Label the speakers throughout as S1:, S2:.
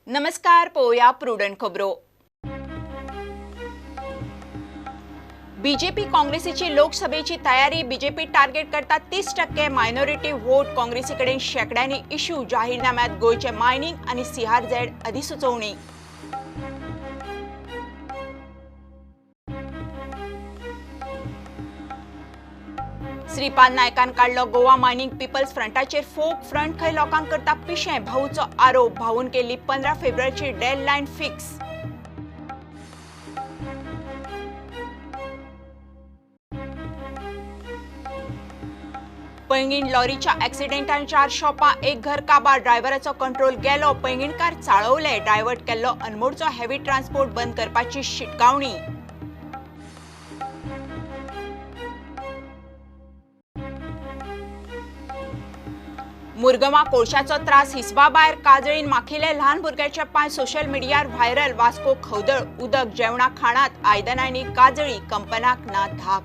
S1: नमस्कार, पोया प्रुडंट खबरो. बीजेपी काँग्रेसीची लोकसभेची तयारी. बीजेपी टार्गेट करता 30% मायनॉरिटी व्होट. काँग्रेसीकडे शेकड्यांनी इश्यू. जाहीरनाम्यात गोयचे मायनिंग आणि सीआरझेड अधिसुचोवणी. श्रीपाद नायकान काढलो गोवा मायनिंग पीपल्स फ्रंटाचेर फोक फ्रंट. खंय लोकांक करता पिशें. भाऊचो आरोप. भाऊन केली 15 फेब्रुवारीची डेडलायन फिक्स. पैंगीण लॉरीच्या ॲक्सिडेंटान 4 शॉपां, एक घर काबार. ड्रायव्हराचो कंट्रोल गेलो. पैंगीणकार चाळवले. डायव्हर्ट केल्लो अनमोडचो हेवी ट्रान्सपोर्ट बंद करपाची शिटकावणी. मुरगांवां कोळशाचो त्रास. हिसबा भायर काजळीन माखिले ल्हान भुरग्याचे पांय. सोशल मिडियार व्हायरल. वास्को खवदळ. उदक, जेवणा, खाणात, आयदनांनी काजळी. कंपनाक ना धाक.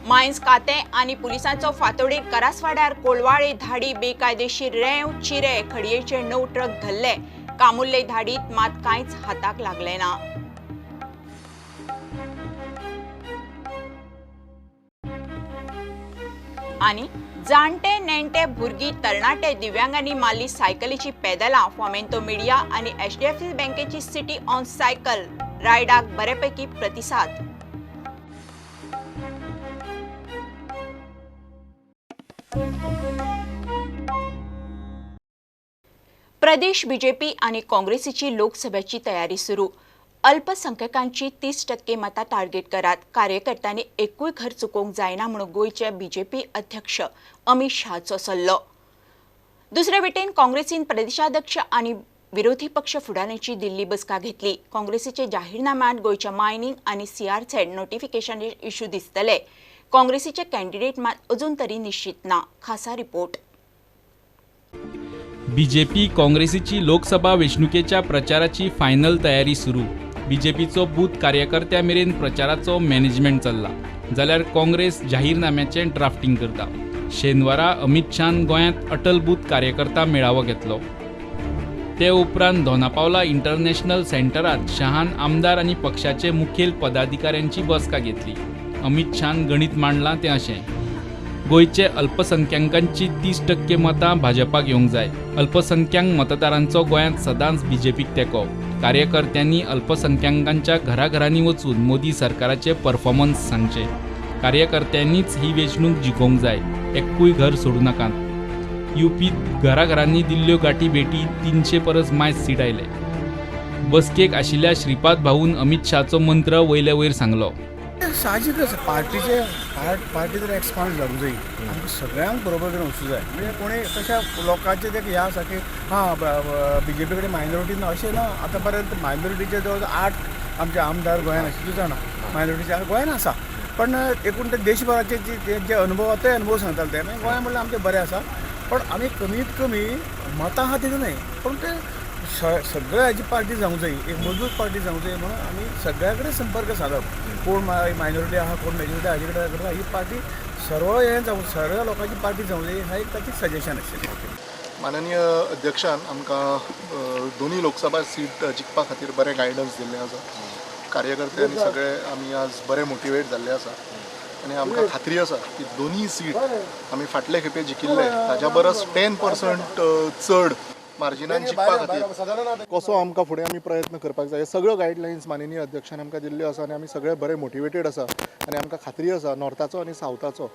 S1: मायन्स खातें आनी पुलिसांचो फांतोडेर. करासवाड्यार कोलवाळे धाडी. बेकायदेशीर रेंव, चिरे. खडयेचे 9 ट्रक धरले. कामुर्ले धाडीत मात कांयच हाताक लागलें ना. आनी जाणटे नेणटे भुरगीं, तरणाटे, दिव्यांगांनी मारली सायकलीची पेदलां. फॉमेंतो मिडिया आनी एचडीएफसी बँकेची सिटी ऑन सायकल रायडाक बऱ्यापैकी प्रतिसाद. प्रदेश बीजेपी आनी काँग्रेसीची लोकसभेची तयारी सुरू. अल्पसंख्याकांची 30% मतां टार्गेट करात. कार्यकर्त्यांनी एकूय घर चुकोवंक जायना म्हणून गोयचे बीजेपी अध्यक्ष अमित शहाचो सल्लो. दुसरे वटेन काँग्रेसीन प्रदेशाध्यक्ष आनी विरोधी पक्ष फुडाऱ्यांची दिल्ली बसका घेतली. काँग्रेसीचे जाहीरनाम्यांत गोयच्या मायनिंग आनी सीआरझेड नोटिफिकेशन इश्यू दिसतले. काँग्रेसीचे कॅन्डिडेट मात अजून तरी निश्चित ना. खासा रिपोर्ट.
S2: बीजेपी काँग्रेसीची लोकसभा वेंचणुकेच्या प्रचाराची फायनल तयारी सुरू. बीजेपीचो बूथ कार्यकर्त्यां मेरेन प्रचाराचो मॅनेजमेंट चल्ला, जाल्यार काँग्रेस जाहीरनाम्याचें ड्राफ्टिंग करता. शेनवारा अमित शहान गोंयांत अटल बूथ कार्यकर्ता मेळावो घेतलो. ते उपरांत दोनापावला इंटरनॅशनल सेंटरांत शहान आमदार आनी पक्षाचे मुखेल पदाधिकाऱ्यांची बसका घेतली. अमित शहान गणित मांडलां तें अशें: गोंयचे अल्पसंख्याकांची 30% मतां भाजपाक येवंक जाय. अल्पसंख्यांक मतदारांचो गोंयांत सदांच बीजेपीक तेंको. कार्यकर्त्यांनी अल्पसंख्याकांच्या घराघरांनी वचून मोदी सरकाराचे परफॉर्मन्स सांगचे. कार्यकर्त्यांनीच ही वेंचणूक जिखोवंक जाय. एकूय घर सोडूं नाकात. युपीत घराघरांनी दिल्ल्यो गाठी भेटी 300 परस मायज सीट आयले. बसकेक आशिल्ल्या श्रीपाद भाऊन अमित शहाचो मंत्र वयले वयर सांगलो.
S3: साहजिकच पार्टी जर एक्सपांड जावंक जाय, आमकां सगळ्यांक बरोबर करून वचूं जाय. म्हणजे कोणी तशा लोकांचे ते ह्या आसा की बीजेपी कडेन मायनॉरिटी ना अशें ना. आतां पर्यंत मायनॉरिटीचे जवळ 8 आमचे आमदार गोंयांत आशिल्ले जाणा मायनॉरिटीचे गोंयांत आसा. पण एकूण ते देशभराचे जे अनुभव ते अनुभव सांगताले ते मागीर गोंय म्हणल्यार आमचें बरें आसा. पण आमी कमीत कमी मतां आहा तितून न्हय, पण ते सगळ्या हाची पार्टी जावंक जाय, एक मजबूत पार्टी जावंक जाय म्हणून आमी सगळ्या कडेन संपर्क सादप. कोण मायनॉरिटी आहा, कोण मेजॉरिटी हाजे कडेन करता, ही पार्टी सर्व हें जावं, सर्व लोकांची पार्टी जावंक जाय. हें एक ताची सजेशन आशिल्लें.
S4: माननीय अध्यक्षान आमकां दोन्ही लोकसभा सीट जिखपा खातीर बरें गायडन्स दिल्लें आसा. कार्यकर्त्यांनी सगळे आमी आज बरे मोटिवेट जाल्ले आसा आनी आमकां खात्री आसा की दोन्ही सीट आमी फाटले खेपे जिखिल्ले ताच्या परस 10% चड मार्जिनान जिखपा खातीर कसो आमकां फुडें आमी प्रयत्न करपाक जाय. सगळ्यो गायडलायन्स माननीय अध्यक्षान आमकां दिल्ल्यो आसा आनी आमी सगळे बरे मोटिवेटेड आसा आनी आमकां खात्री आसा नॉर्थाचो आनी सावथाचो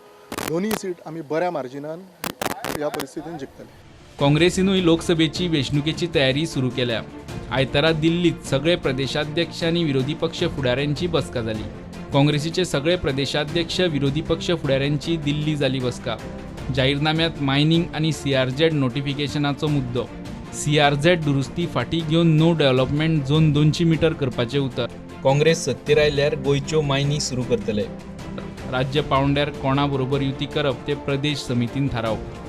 S4: दोन्ही सीट आमी बऱ्या मार्जिनान ह्या परिस्थितीन जिखतले.
S2: काँग्रेसीनूय लोकसभेची वेंचणुकेची तयारी सुरू केल्या. आयतारा दिल्लीत सगळे प्रदेशाध्यक्ष आनी विरोधी पक्ष फुडाऱ्यांची बसका जाली. काँग्रेसीचे सगळे प्रदेशाध्यक्ष, विरोधी पक्ष फुडाऱ्यांची दिल्ली जाली बसका. जाहीरनाम्यात मायनिंग आनी सीआरझेड नोटिफिकेशनाचो मुद्दो. सीआरझेड दुरुस्ती फाटीं घेवन नो डेव्हलपमेंट झोन 200 मीटर करपाचें उतर. काँग्रेस सत्तेर आयल्यार गोंयच्यो मायनी सुरू करतले. राज्य पावंड्यार कोणा बरोबर युती करप ते प्रदेश समितीन थारावप.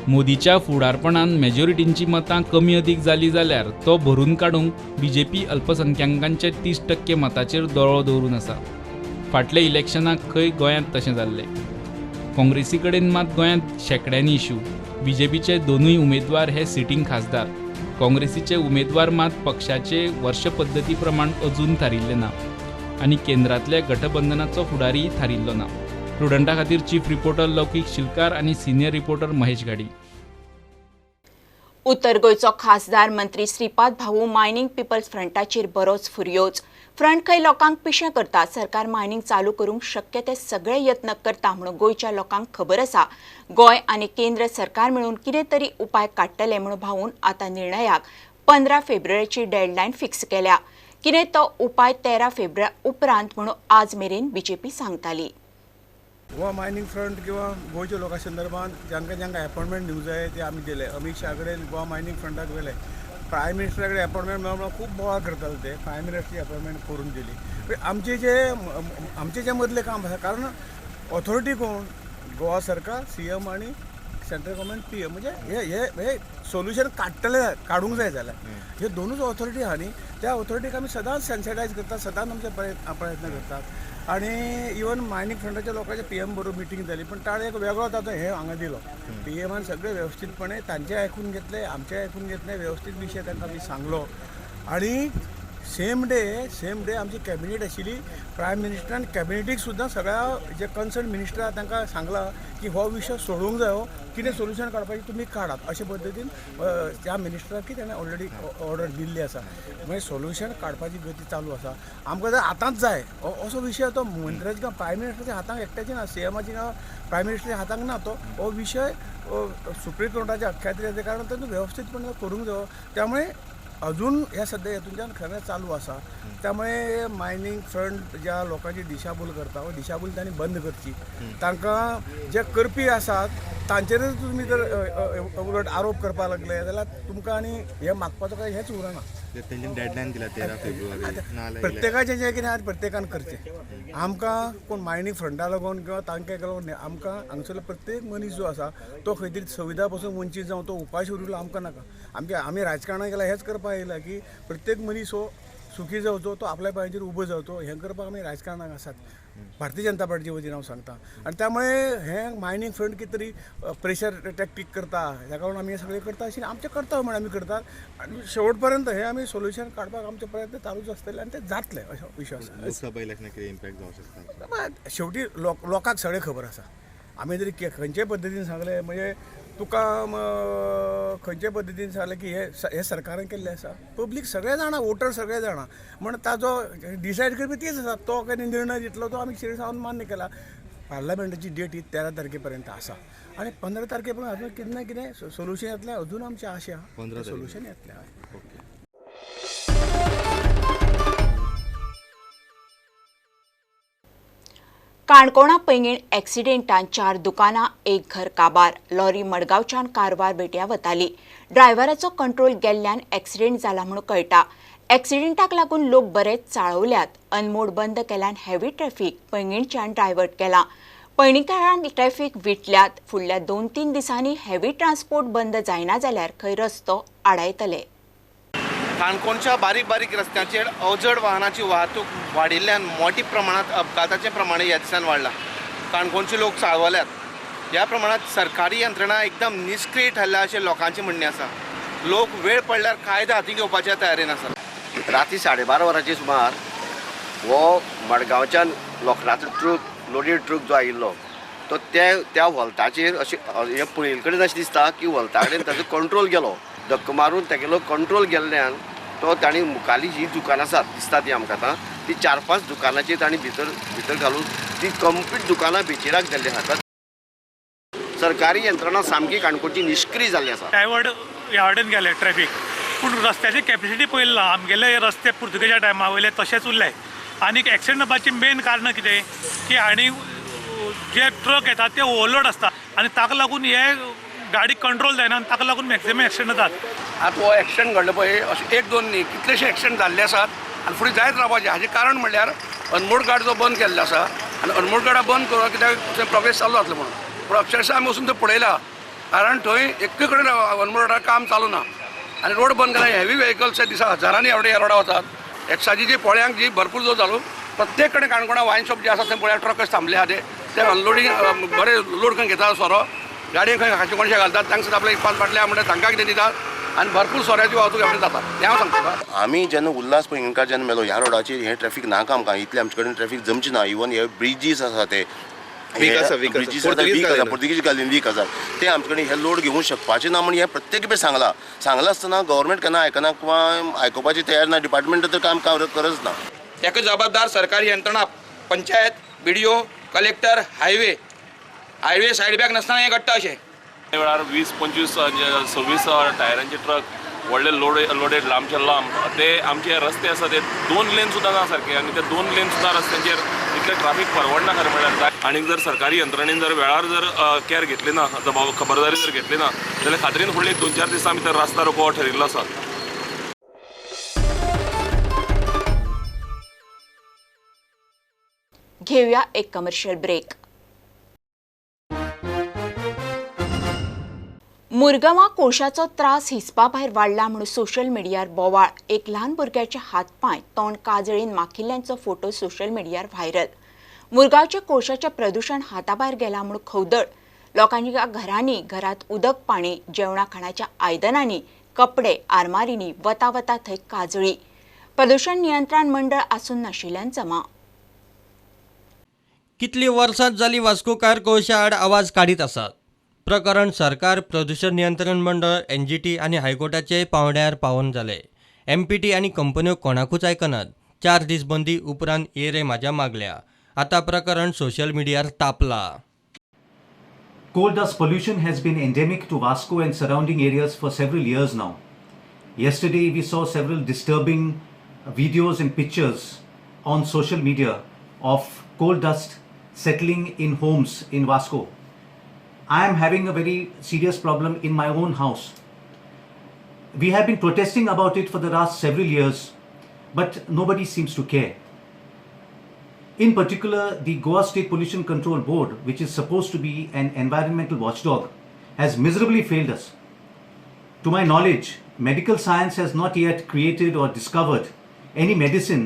S2: मोदीच्या फुडारपणान मेजॉरिटींची मतां कमी अदीक जाली जाल्यार तो भरून काडूंक बीजेपी अल्पसंख्याकांचे 30% मताचेर दोळो दवरून आसा. फाटल्या इलेक्शनाक खंय गोंयांत तशें जाल्लें. काँग्रेसी कडेन मात गोंयांत शेकड्यांनी इश्यू. बीजेपीचे दोनूय उमेदवार हे सिटींग खासदार. काँग्रेसीचे उमेदवार मात पक्षाचे वर्ष पद्दती प्रमाण अजून थारिल्ले ना आनी केंद्रांतल्या गठबंधनाचो फुडारीय थारिल्लो ना. प्रुडंटा खातीर चीफ रिपोर्टर लौकीक शिलकार आनी सिनियर रिपोर्टर महेश गाडी.
S1: उत्तर गोंयचो खासदार मंत्री श्रीपाद भाऊ मायनिंग पीपल्स फ्रंटाचेर बरोच फुर्योज. फ्रंट खंय लोकांक पिशें करता, सरकार मायनिंग चालू करूंक शक्य ते सगळे यत्न करता म्हणून गोंयच्या लोकांक खबर आसा. गोंय आनी केंद्र सरकार मेळून कितें तरी उपाय काडटले म्हणून भाऊन आतां निर्णयाक 15 फेब्रुवारीची डेडलायन फिक्स केल्या. कितें तो उपाय 13 फेब्रुवारी उपरांत म्हणून आज मेरेन बीजेपी सांगताली.
S3: गोवा मायनिंग फ्रंट किंवा गोंयच्या लोकां संदर्भात ज्यांका अपॉइंटमेंट दिवंक जाय ते आमी दिले. अमित शाह कडेन गोवा मायनिंग फ्रंटाक गेले. प्रायम मिनिस्टरा कडेन अपॉइंटमेंट मेळून खूब बोवाळ करताले ते. प्रायम मिनिस्टरची अपॉइंटमेंट करून दिली. आमचे जे मदले काम आसा, कारण ऑथॉरिटी कोण? गोवा सरकार, सीएम आनी सेंट्रल गव्हर्मेंट पीएम. म्हणजे हे सोल्युशन काडूंक जाय जाल्यार हे दोनूच ऑथॉरिटी आहा न्ही, त्या ऑथॉरिटीक आमी सदांच सेन्सिटायज करतात, सदांच आमचे प्रयत्न करतात. आणि इवन मायनिंग फ्रंटाच्या लोकांच्या पीएम बरोबर मिटींग जाली, पण ताणें एक वेगळो ताचो हे हांगा दिलो. पीएमान सगळे व्यवस्थितपणे तांचे आयकून घेतले, आमचे आयकून घेतले, व्यवस्थीत विशय तांकां आमी सांगलो. आणि सेम डे आमची कॅबिनेट आशिल्ली. प्रायम मिनिस्टरान कॅबिनेटीक सुद्दां सगळ्या जे कन्सर्न मिनिस्टर आहा तांकां सांगलां की हो विशय सोडूंक जायो, कितें सोल्युशन काडपाचें तुमी काडात अशे पद्दतीन त्या मिनिस्टराक ताणें ऑलरेडी ऑर्डर दिल्ली आसा. म्हणजे सोल्युशन काडपाची गती चालू आसा. आमकां जर आतांच जाय असो विशय तो मंत्र्याच्या किंवा प्रायम मिनिस्टराच्या हातांत एकट्याचे ना, सीएमाची किंवा प्रायम मिनिस्टराच्या हातांत ना. तो हो विशय सुप्रीम कोर्टाच्या अख्यात्रेच्या कारण तातूंत व्यवस्थितपणे करूंक जायो. त्यामुळे अजून ह्या सध्या हेतूंच्यान खरें चालू आसा. त्यामुळे मायनिंग फ्रंट ज्या लोकांची दिशाभूल करता व दिशाभूल तांणी बंद करची. तांकां जे करपी आसात तांचेरच तुमी जर उलट आरोप करपाक लागले जाल्यार तुमकां आनी हे मागपाचो काय हेच उरना.
S5: डेडलायन दिला 13 फेब्रुवारी.
S3: प्रत्येकाचें जें कितें आसा प्रत्येकान करचें. आमकां कोण मायनिंग फ्रंटा लागून किंवा तांकां लागून आमकां हांगसरलो प्रत्येक मनीस जो आसा तो खंय तरी सुविधा पासून वंचीत जावं, तो उपाशी उरिल्लो आमकां नाका. आमी राजकारणाक गेल्यार हेंच करपाक येयला की प्रत्येक मनीस हो सुखी जावचो, तो आपल्या पांयाचेर उबो जावचो. हें करपाक आमी राजकारणाक आसात, भारतीय जनता पार्टीचे वतीन हांव सांगता. आनी त्यामुळे हें मायनिंग फ्रंट कितें तरी प्रेशर टॅक्टीक करता, ह्या कारण आमी हें सगळें करता अशें आमचें कर्तव्य म्हणून आमी करतात. आनी शेवट पर्यंत हें आमी सोल्युशन काडपाक आमचे प्रयत्न चालूच आसतले आनी ते जातले अशो विश्वास आसा.
S5: लोकसभा इलेक्शनाक कितें इम्पॅक्ट जावंक शकता?
S3: शेवटी लोकांक सगळें खबर आसा. आमी जरी खंयचे पद्दतीन सांगलें म्हणजे तुका खंयचे पद्दतीन सांगलें की हे सरकारान केल्लें आसा, पब्लीक सगळें जाणा, वोटर सगळें जाणा. म्हण ताजो डिसायड करपी तीच आसा. तो कितें निर्णय घेतलो तो आमी शिरसावन मान्य केला. पार्लमेंटाची डेट ही 13 तारखेपर्यंत आसा आनी 15 तारखेपर्यंत अजून कितें ना कितें सोल्युशन येतलें अजून आमची आशा.
S5: 15
S3: सोल्युशन येतलें.
S1: काणकोणा पैंगीण एक्सिडेंटान 4 दुकानां, 1 घर काबार. लॉरी मडगांवच्यान कारवार भेटया वताली. ड्रायव्हराचो कंट्रोल गेल्ल्यान एक्सिडेंट जाला म्हणून कळटा. एक्सिडेंटाक लागून लोक बरेच चाळवल्यात. अनमोड बंद केल्यान हेवी ट्रॅफिक पैंगीणच्यान डायवर्ट केला. पैंगीणकारांक ट्रॅफिक विटल्यात. फुडल्या 2-3 दिसांनी हेवी ट्रान्सपोर्ट बंद जायना जाल्यार खंय रस्तो आडायतले.
S6: काणकोणच्या बारीक बारीक रस्त्यांचेर अवजड वाहनाची वाहतूक वाडिल्ल्यान मोठ्या प्रमाणात अपघाताचें प्रमाण ह्या दिसान वाडलां. काणकोणचे लोक चाळवल्यात. ह्या प्रमाणात सरकारी यंत्रणा एकदम निष्क्रीय थारल्या अशें लोकांचें म्हणणें आसा. लोक वेळ पडल्यार कायदो हातीन घेवपाच्या तयारेन आसात.
S7: राती 12:30 वरांचे सुमार हो मडगांवच्यान लोकराचो ट्रक, लोडेड ट्रक जो आयिल्लो तो त्या वॉल्टाचेर अशें हें पळयले कडेन अशें दिसता की वॉल्टा कडेन ताजो कंट्रोल गेलो. धक्को मारून तेगेलो कंट्रोल गेल्ल्यान तो ताणी मुखाली जी दुकानां आसात दिसता ती आमकां आतां ती 4-5 दुकानांची ताणी भितर घालून ती कंप्लीट दुकानां बेचिराक जाल्ली आसात. सरकारी यंत्रणा सामकी काणकोणची निष्क्रीय जाल्ली आसा.
S8: डायवर्ट ह्या वाटेन गेले ट्रॅफिक, पूण रस्त्याची कॅपेसिटी पळयला आमगेले रस्ते पुर्तुगेजा टायमा वयले तशेंच उरले. आनीक एक्सिडेंट जावपाची मेन कारण कितें की आनी जे ट्रक येतात ते ओवरलोड आसता आनी ताका लागून हे गाडी कंट्रोल जायना आनी ताका लागून मॅक्सिमम एक्सिडेंट जातात.
S9: आतां हो एक्सिडेंट घडलो पळय अशें 1-2 न्ही कितलेशे एक्सिडेंट जाल्ले आसात आनी फुडें जायत रावपाचें. हाजें कारण म्हणल्यार अनमोड गाड जो बंद केल्लो आसा आनी अनमोड गाडा बंद करून कित्याक प्रोग्रेस चालू जातलो म्हणून. पूण अक्षरशः आमी वचून थंय पळयला कारण थंय एक्के कडेन अनमोड गाडा काम चालू ना आनी रोड बंद केला. हेवी व्हेकल्स दिसा हजारांनी ह्या रोडा वतात. एक्साची जी पोळ्यांक जी भरपूर जो चालू प्रत्येक कडेन काणकोणा वायन शॉप जे आसा थंय पोळ्या ट्रकच थांबले आहा ते ते अनलोडींग बरें लोड करून घेतात सोरो गाडयेन खंय खाचे कोणशे घालतात तांकां सुद्दां आपल्याक 5 बाटल्या म्हणटा तांकां कितें दितात आनी भरपूर सोऱ्याची वाहतूक आपली जाता तें हांव सांगता.
S7: आमी जेन्ना उल्हास पैंगीणकार जेन्ना मेलो ह्या रोडाचेर हें ट्रॅफिक नाका आमकां इतलें आमचे कडेन ट्रॅफिक जमचें ना. इवन हे ब्रिजीस आसा ते पुर्तुगीज घालीन वीक आसा ते आमचे कडेन हे लोड घेवंक शकपाचें ना म्हण हें प्रत्येक खेपे सांगलां आसतना गव्हर्मेंट केन्ना आयकना किंवा आयकुपाची तयार ना. डिपार्टमेंट तर काम करच ना.
S9: ताका जबाबदार सरकारी यंत्रणा panchayat BDO collector highway said back नासतना हें घडटा अशें.
S10: त्या वेळार 20-25 26 टायरांचे ट्रक व्हडले लोडेड लांबचे लांब ते आमचे रस्ते आसा ते 2 लेन सुद्दां ना सारके आनी ते 2 लेन सुद्दां रस्त्यांचेर इतलें ट्राफीक परवडना खरें म्हणल्यार. आनी जर सरकारी यंत्रणेन जर वेळार जर केअर घेतली ना खबरदारी जर घेतली ना जाल्यार खात्रीन फुडले 2-4 दिसां भितर रस्ता रोको ठरिल्लो आसा.
S1: घेऊया एक कमर्शियल ब्रेक. मुरगांवां कोळशाचो त्रास हिसपा भायर वाडला म्हणून सोशल मिडियार बोवाळ. एक ल्हान भुरग्याचे हातपांय तोंड काजळीन माखिल्ल्यांचो फोटो सोशल मिडियार व्हायरल. मुरगांवचे कोळशाचें प्रदूशण हाताभायर गेलां म्हणून खवदळ. लोकांच्या घरांनी घरांत उदक पाणी जेवणा खाणाच्या आयदनांनी कपडे आरमारींनी वता वता थंय काजळी. प्रदूषण नियंत्रण मंडळ आसून नाशिल्ल्यान जमा.
S11: कितली वर्सां जाली वास्कोकार कोळशा आड आवाज काडीत आसात. प्रकरण सरकार, प्रदूषण नियंत्रण मंडळ, NGT आनी हायकोर्टाचे पावंड्यार पावन जाले. MPT आनी कंपन्यो कोणाकूच आयकनात. 4 दीस बंदी उपरांत ये रे म्हाज्या मागल्या. आतां प्रकरण social मिडियार तापला.
S12: Coal dust pollution has been endemic to Vasco and surrounding areas for several years now. Yesterday we saw several disturbing videos and pictures on social media of coal dust settling in homes in Vasco. I am having a very serious problem in my own house. We have been protesting about it for the last several years, but nobody seems to care. In particular, the Goa State Pollution Control Board, which is supposed to be an environmental watchdog, has miserably failed us. To my knowledge, medical science has not yet created or discovered any medicine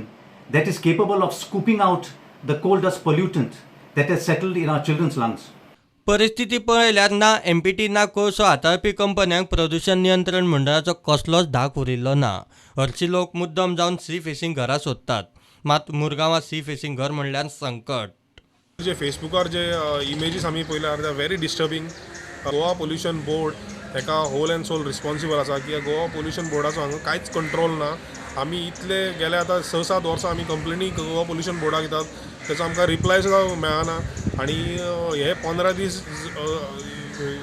S12: that is capable of scooping out the coal dust pollutant that has settled in our children's lungs.
S11: परिस्थिती पळयल्यार ना MPT ना कोळसो हाताळपी कंपन्यांक प्रदूषण नियंत्रण मंडळाचो कसलोच धाक उरिल्लो ना. हरशीं लोक मुद्दम जावन सी फेसिंग घरां सोदतात. मात मुरगांवां सी फेसिंग घर म्हणल्यार संकट.
S13: जे फेसबुकार जे इमेजीस आमी पळयल्यार they are very disturbing. Goa pollution board हेका होल एंड सोल रिस्पॉन्सिबल आसा की गोवा पोल्युशन बोर्डाचो हांगा कांयच कंट्रोल ना. आमी इतले गेले आतां 6-7 वर्सां आमी कंप्लेनी गोवा पोल्युशन बोर्डाक दितात, तेचो आमकां रिप्लाय सुद्दां मेळना. आनी हे 15 दीस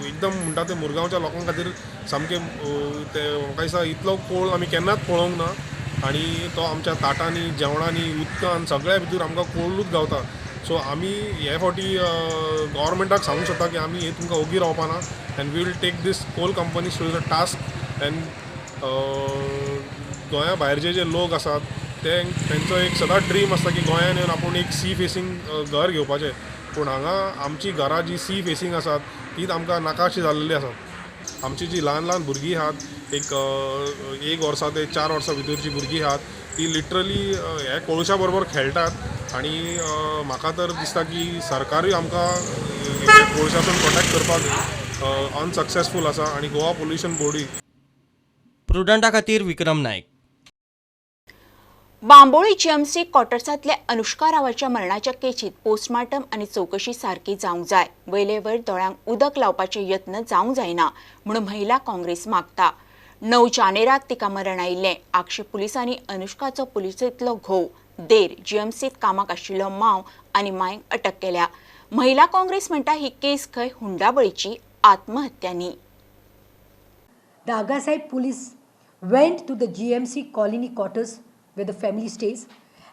S13: एकदम म्हणटा ते मुरगांवच्या लोकां खातीर सामके ते म्हाका दिसता इतलो कोळ आमी केन्नाच पळोवंक ना. आनी तो आमच्या ताटांनी जेवणांनी उदकान सगळ्या भितर आमकां कोळूच गावता. सो आमी हे फावटी गव्हर्मेंटाक सांगूंक सोदता की आमी हे तुमकां ओगी रावपाना and we will take this coal companies to the task. And गोंया भायरचे जे लोक आसात तेंचो एक सदांच ड्रीम आसता की गोंयान येवन आपूण एक सी फेसिंग घर घेवपाचें. पूण हांगा आमची घरां जी सी फेसिंग आसात तीच आमकां नाकाशी जाल्ली आसात. आमची जी ल्हान ल्हान भुरगीं आहात, एक 1 वर्सां ते 4 वर्सां भितरची भुरगीं आहात, ती लिटरली हे कोळशा बरोबर खेळटात. आनी म्हाका तर दिसता की सरकारूय आमकां कोळशासून प्रोटेक्ट करपाक अनसक्सेसफूल आसा आनी गोवा पोल्युशन बोर्डूय.
S11: प्रुडंटा खातीर विक्रम नायक.
S1: बांबोळी GMC क्वॉर्टर्सांतल्या अनुष्का रावाच्या मरणाच्या केसीत पोस्टमार्टम आनी चवकशी सारकी जावंक जाय. वयले वयर दोळ्यांक उदक लावपाचे यत्न जावंक जायना म्हणून महिला काँग्रेस मागता. 9 जानेराक तिका मरण आयिल्लें. आक्षेप पुलिसांनी अनुष्काचो पुलिसेंतलो घोव देर GMCत कामाक आशिल्लो मांव आनी मांयक अटक केल्या. महिला काँग्रेस म्हणटा ही केस खंय हुंडाबळीची आत्महत्या न्ही.
S14: Nagasai police went to the GMC colony quarters where the family stays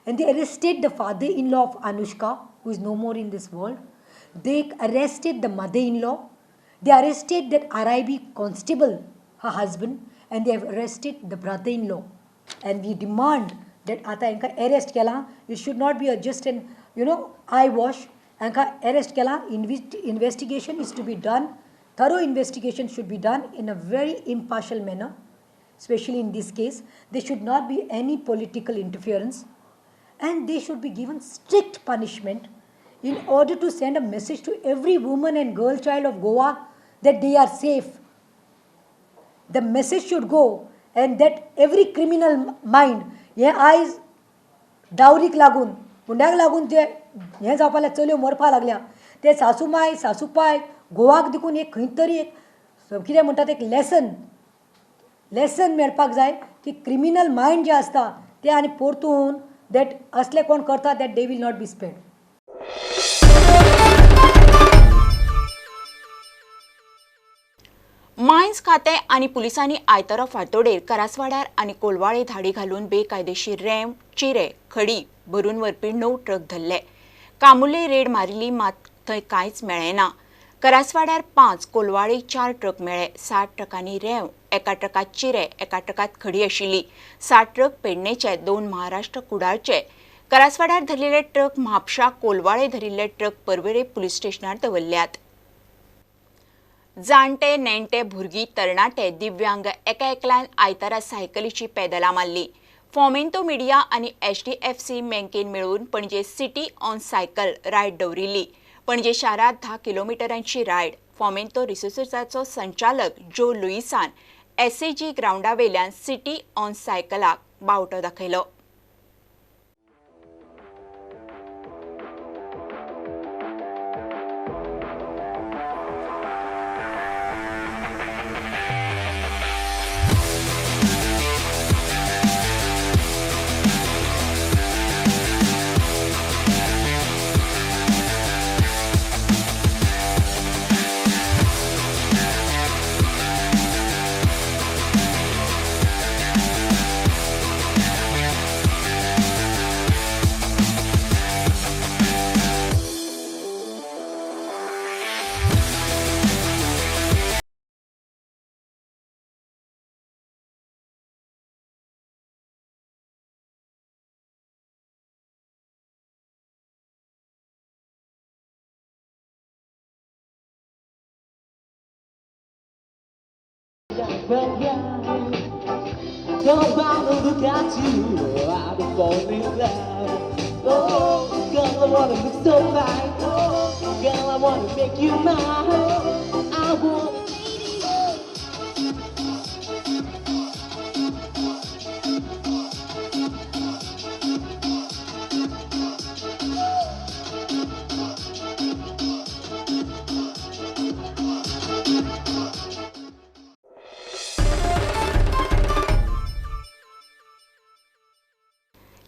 S14: and they arrested the father-in-law of Anushka, who is no more in this world. They arrested the mother-in-law. They arrested that RIB constable, her husband, and they have arrested the brother-in-law. And we demand that ata enka arrest kela. It should not be just an eyewash. Enka arrest kela. Investigation is to be done. Thorough investigation should be done in a very impartial manner, especially in this case. There should not be any political interference and they should be given strict punishment in order to send a message to every woman and girl child of Goa that they are safe. The message should go, and that every criminal mind हे आयज डावरीक लागून हुंड्याक लागून जे हें जावपा लागल्या चलयो मरपा लागल्या ते सासूमाय सासूपाय गोवाक देखून एक खंय तरी एक कितें म्हणटात एक लेसन मेळपाक जाय की क्रिमिनल मायंड जे आसता ते आनी परतून दॅट असले कोण करता that they will not be spared.
S1: मायन्स खातें आनी पुलिसांनी आयतारा फांतोडेर करासवाड्यार आनी कोलवाळे धाडी घालून बेकायदेशीर रेंव चिरे खडी भरून व्हरपी 9 ट्रक धरले. कामुर्ले रेड मारिल्ली मात थंय कांयच मेळ्ळें ना. करासवाड्यार 5, कोलवाळे 4 ट्रक मेळ्ळे. 60 ट्रकांनी रेंव, एका ट्रकात चिरे, एका ट्रकात खडी आशिल्ली. 60 ट्रक पेडणेचे, 2 महाराष्ट्र कुडाळचे. करासवाड्यार धरिल्ले ट्रक म्हापशा, कोलवाळे धरिल्ले ट्रक पर्वेरे पुलीस स्टेशनार दवरल्यात. जाणटे नेणटे भुरगीं तरणाटे दिव्यांग एका एकल्यान आयतारा सायकलीची पेदलां मारली. फॉमेंतो मिडिया आनी HDFC बँकेन मेळून पणजे सिटी ऑन सायकल रायड दवरिल्ली. पणजे शारांत 10 किलोमिटरांची रायड. फॉमेंतो रिसोर्साचो संचालक जो लुईसान SAG ग्राउंडा वयल्यान सिटी ऑन सायकलाक बावटो दाखयलो.
S15: Don't bother, look at you, I've been falling in love. Oh, girl, I wanna look so fine. Oh, girl, I wanna make you mine. I wanna.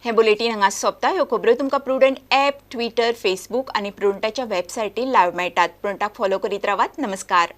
S1: हे bulletin हांगा सोंपता. ह्यो खबरो तुमकां प्रुडंट ॲप, ट्विटर, फेसबूक आनी प्रुडंटाच्या वेबसायटीर live मेळटात. प्रुडंटाक follow करीत रावात. नमस्कार.